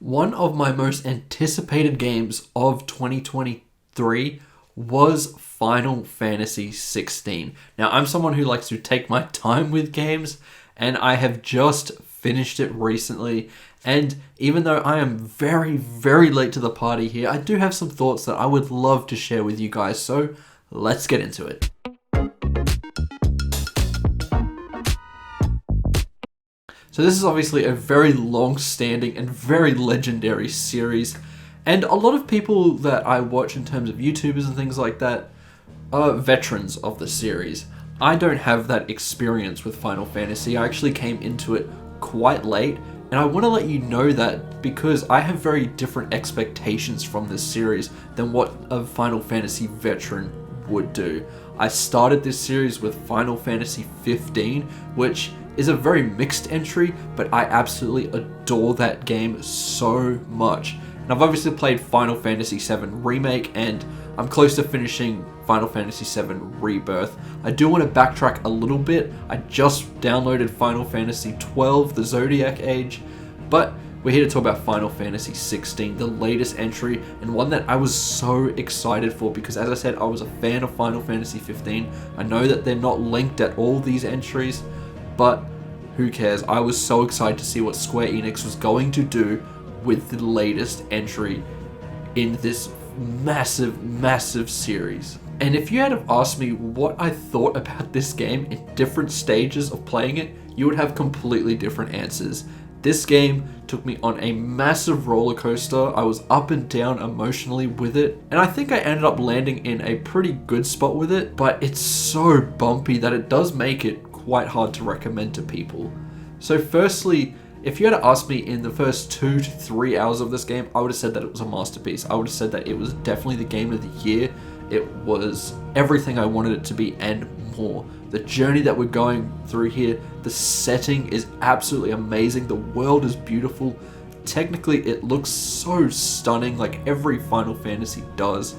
One of my most anticipated games of 2023 was Final Fantasy XVI. Now, I'm someone who likes to take my time with games, and I have just finished it recently. And even though I am very, very late to the party here, I do have some thoughts that I would love to share with you guys. So let's get into it. So this is obviously a very long-standing and very legendary series, and a lot of people that I watch in terms of YouTubers and things like that are veterans of the series. I don't have that experience with Final Fantasy. I actually came into it quite late, and I want to let you know that because I have very different expectations from this series than what a Final Fantasy veteran would do. I started this series with Final Fantasy XV, which is a very mixed entry, but I absolutely adore that game so much. And I've obviously played Final Fantasy VII Remake, and I'm close to finishing Final Fantasy VII Rebirth. I do want to backtrack a little bit. I just downloaded Final Fantasy XII, the Zodiac Age, but we're here to talk about Final Fantasy XVI, the latest entry, and one that I was so excited for because, as I said, I was a fan of Final Fantasy XV. I know that they're not linked at all, these entries, but who cares? I was so excited to see what Square Enix was going to do with the latest entry in this massive, massive series. And if you had have asked me what I thought about this game in different stages of playing it, you would have completely different answers. This game took me on a massive roller coaster. I was up and down emotionally with it, and I think I ended up landing in a pretty good spot with it, but it's so bumpy that it does make it quite hard to recommend to people. So firstly, if you had asked me in the first 2 to 3 hours of this game, I would have said that it was a masterpiece. I would have said that it was definitely the game of the year. It was everything I wanted it to be and more. The journey that we're going through here, the setting is absolutely amazing. The world is beautiful. Technically, it looks so stunning, like every Final Fantasy does.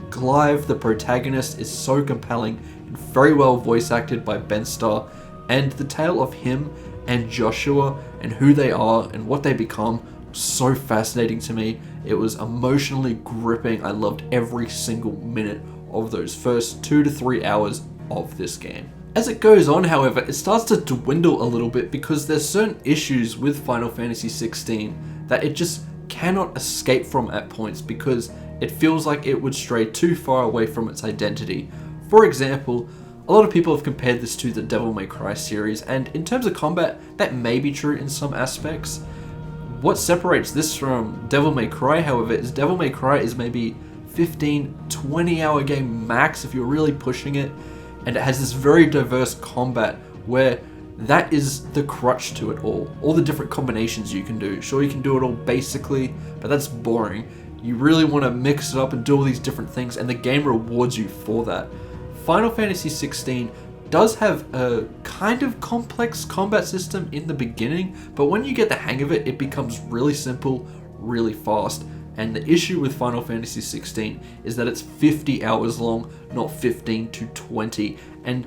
Clive, the protagonist, is so compelling and very well voice acted by Ben Starr, and the tale of him and Joshua and who they are and what they become was so fascinating to me. It was emotionally gripping. I loved every single minute of those first 2 to 3 hours of this game. As it goes on, however, it starts to dwindle a little bit because there's certain issues with Final Fantasy XVI that it just cannot escape from at points because it feels like it would stray too far away from its identity. For example, a lot of people have compared this to the Devil May Cry series, and in terms of combat, that may be true in some aspects. What separates this from Devil May Cry, however, is Devil May Cry is maybe 15-20 hour game max if you're really pushing it, and it has this very diverse combat where that is the crutch to it all. All the different combinations you can do. Sure, you can do it all basically, but that's boring. You really want to mix it up and do all these different things, and the game rewards you for that. Final Fantasy XVI does have a kind of complex combat system in the beginning, but when you get the hang of it, it becomes really simple, really fast. And the issue with Final Fantasy XVI is that it's 50 hours long, not 15 to 20. And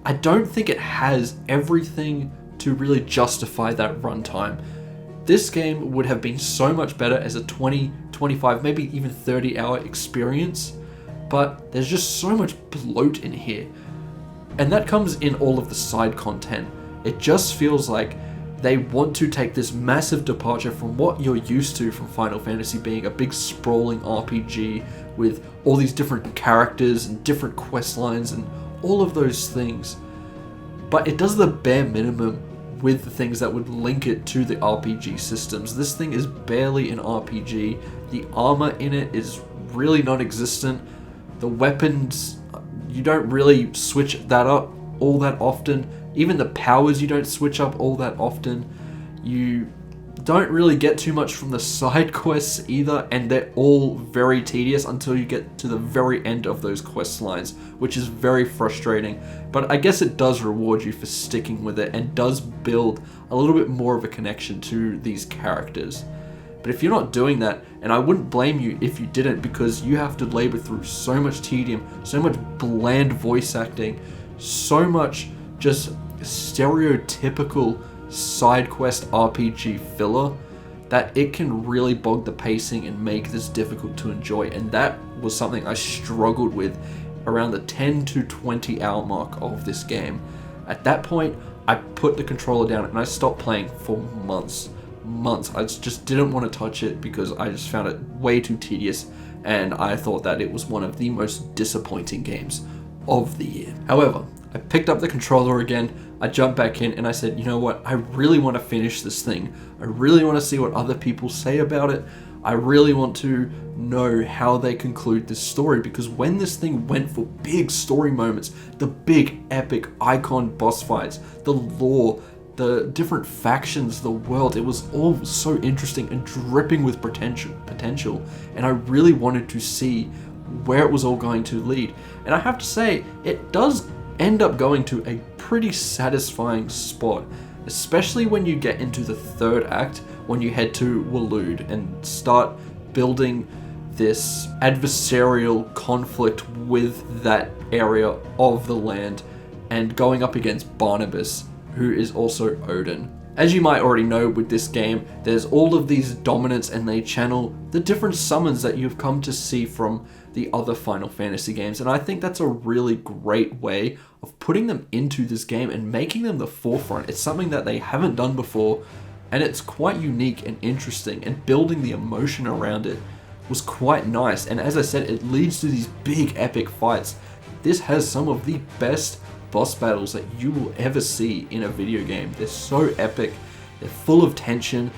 I don't think it has everything to really justify that runtime. This game would have been so much better as a 20, 25, maybe even 30 hour experience, but there's just so much bloat in here. And that comes in all of the side content. It just feels like they want to take this massive departure from what you're used to from Final Fantasy being a big sprawling RPG with all these different characters and different quest lines and all of those things. But it does the bare minimum with the things that would link it to the RPG systems. This thing is barely an RPG. The armor in it is really non-existent. The weapons, you don't really switch that up all that often. Even the powers you don't switch up all that often. You don't really get too much from the side quests either, and they're all very tedious until you get to the very end of those quest lines, which is very frustrating. But I guess it does reward you for sticking with it and does build a little bit more of a connection to these characters. But if you're not doing that, and I wouldn't blame you if you didn't, because you have to labor through so much tedium, so much bland voice acting, so much just stereotypical side quest RPG filler, that it can really bog the pacing and make this difficult to enjoy. And that was something I struggled with around the 10 to 20 hour mark of this game. At that point, I put the controller down and I stopped playing for months. I just didn't want to touch it because I just found it way too tedious, and I thought that it was one of the most disappointing games of the year. However, I picked up the controller again, I jumped back in and I said, you know what, I really want to finish this thing. I really want to see what other people say about it. I really want to know how they conclude this story, because when this thing went for big story moments, the big epic icon boss fights, the lore, the different factions, the world, it was all so interesting and dripping with potential, and I really wanted to see where it was all going to lead. And I have to say, it does end up going to a pretty satisfying spot, especially when you get into the third act, when you head to Waloed and start building this adversarial conflict with that area of the land and going up against Barnabas, who is also Odin. As you might already know with this game, there's all of these dominants and they channel the different summons that you've come to see from the other Final Fantasy games, and I think that's a really great way of putting them into this game and making them the forefront. It's something that they haven't done before, and it's quite unique and interesting, and building the emotion around it was quite nice. And as I said, it leads to these big epic fights. This has some of the best boss battles that you will ever see in a video game. They're so epic, they're full of tension,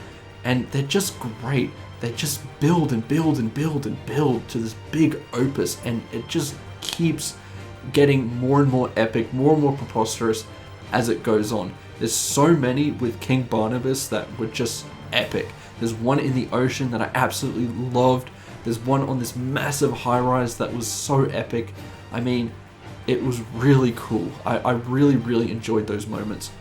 and they're just great. They just build and build and build and build to this big opus, and it just keeps getting more and more epic, more and more preposterous as it goes on. There's so many with King Barnabas that were just epic. There's one in the ocean that I absolutely loved. There's one on this massive high-rise that was so epic. I mean, it was really cool. I really enjoyed those moments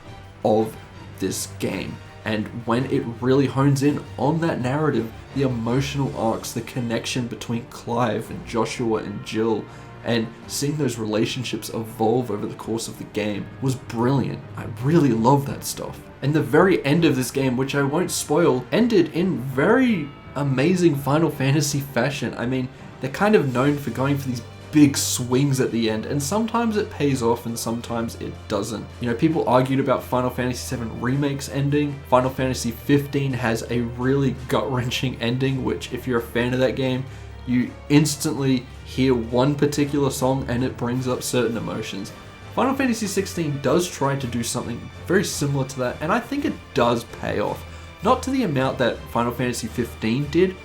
of this game. And when it really hones in on that narrative, the emotional arcs, the connection between Clive and Joshua and Jill, and seeing those relationships evolve over the course of the game was brilliant. I really love that stuff. And the very end of this game, which I won't spoil, ended in very amazing Final Fantasy fashion. I mean, they're kind of known for going for these big swings at the end, and sometimes it pays off and sometimes it doesn't. You know, people argued about Final Fantasy VII Remake's ending. Final Fantasy 15 has a really gut-wrenching ending, which if you're a fan of that game, you instantly hear one particular song and it brings up certain emotions. Final Fantasy 16 does try to do something very similar to that, and I think it does pay off. Not to the amount that Final Fantasy 15 did,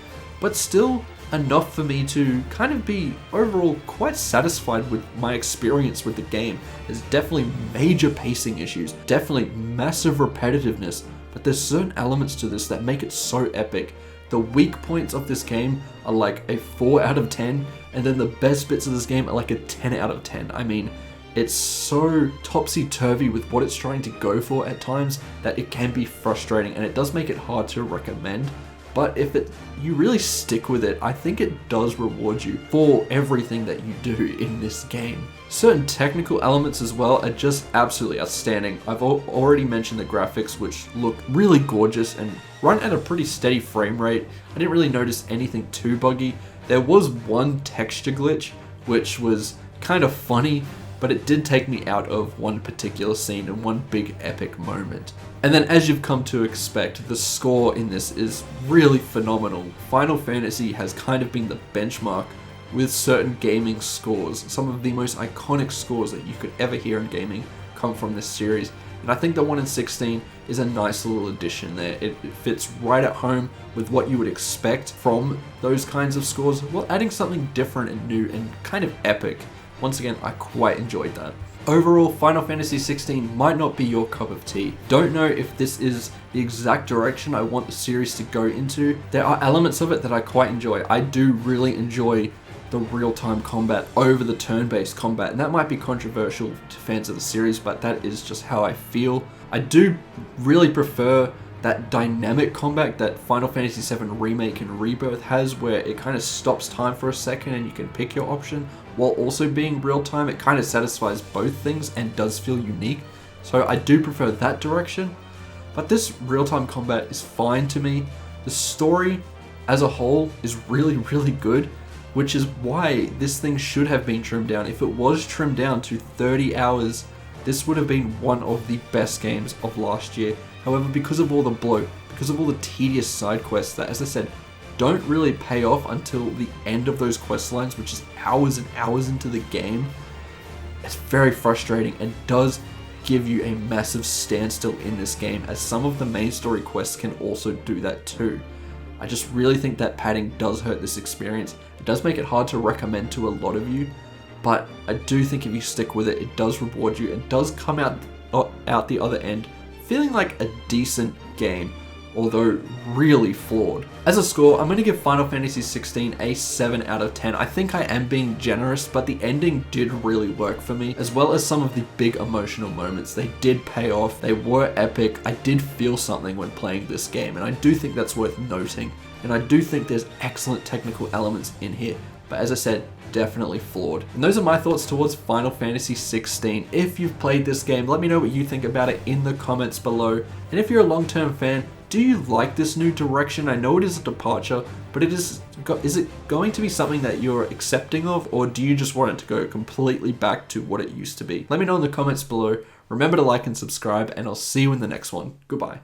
but still enough for me to kind of be overall quite satisfied with my experience with the game. There's definitely major pacing issues, definitely massive repetitiveness, but there's certain elements to this that make it so epic. The weak points of this game are like a 4 out of 10, and then the best bits of this game are like a 10 out of 10. I mean, it's so topsy-turvy with what it's trying to go for at times that it can be frustrating, and it does make it hard to recommend. But if you really stick with it, I think it does reward you for everything that you do in this game. Certain technical elements as well are just absolutely outstanding. I've already mentioned the graphics, which look really gorgeous and run at a pretty steady frame rate. I didn't really notice anything too buggy. There was one texture glitch, which was kind of funny, but it did take me out of one particular scene and one big epic moment. And then, as you've come to expect, the score in this is really phenomenal. Final Fantasy has kind of been the benchmark with certain gaming scores. Some of the most iconic scores that you could ever hear in gaming come from this series. And I think the one in 16 is a nice little addition there. It fits right at home with what you would expect from those kinds of scores, while adding something different and new and kind of epic. Once again, I quite enjoyed that. Overall, Final Fantasy XVI might not be your cup of tea. Don't know if this is the exact direction I want the series to go into. There are elements of it that I quite enjoy. I do really enjoy the real-time combat over the turn-based combat, and that might be controversial to fans of the series, but that is just how I feel. I do really prefer that dynamic combat that Final Fantasy VII Remake and Rebirth has, where it kind of stops time for a second and you can pick your option while also being real time. It kind of satisfies both things and does feel unique. So I do prefer that direction, but this real time combat is fine to me. The The story as a whole is really, really good, which is why this thing should have been trimmed down. If it was trimmed down to 30 hours, this would have been one of the best games of last year. However, because of all the bloat, because of all the tedious side quests that, as I said, don't really pay off until the end of those quest lines, which is hours and hours into the game, it's very frustrating and does give you a massive standstill in this game, as some of the main story quests can also do that too. I just really think that padding does hurt this experience. It does make it hard to recommend to a lot of you, but I do think if you stick with it, it does reward you and does come out the other end feeling like a decent game, although really flawed. As a score, I'm going to give Final Fantasy XVI a 7 out of 10. I think I am being generous, but the ending did really work for me, as well as some of the big emotional moments. They did pay off, they were epic, I did feel something when playing this game, and I do think that's worth noting. And I do think there's excellent technical elements in here, but as I said, definitely flawed. And those are my thoughts towards Final Fantasy XVI. If you've played this game, let me know what you think about it in the comments below. And if you're a long-term fan, do you like this new direction? I know it is a departure, but is it going to be something that you're accepting of, or do you just want it to go completely back to what it used to be? Let me know in the comments below. Remember to like and subscribe, and I'll see you in the next one. Goodbye.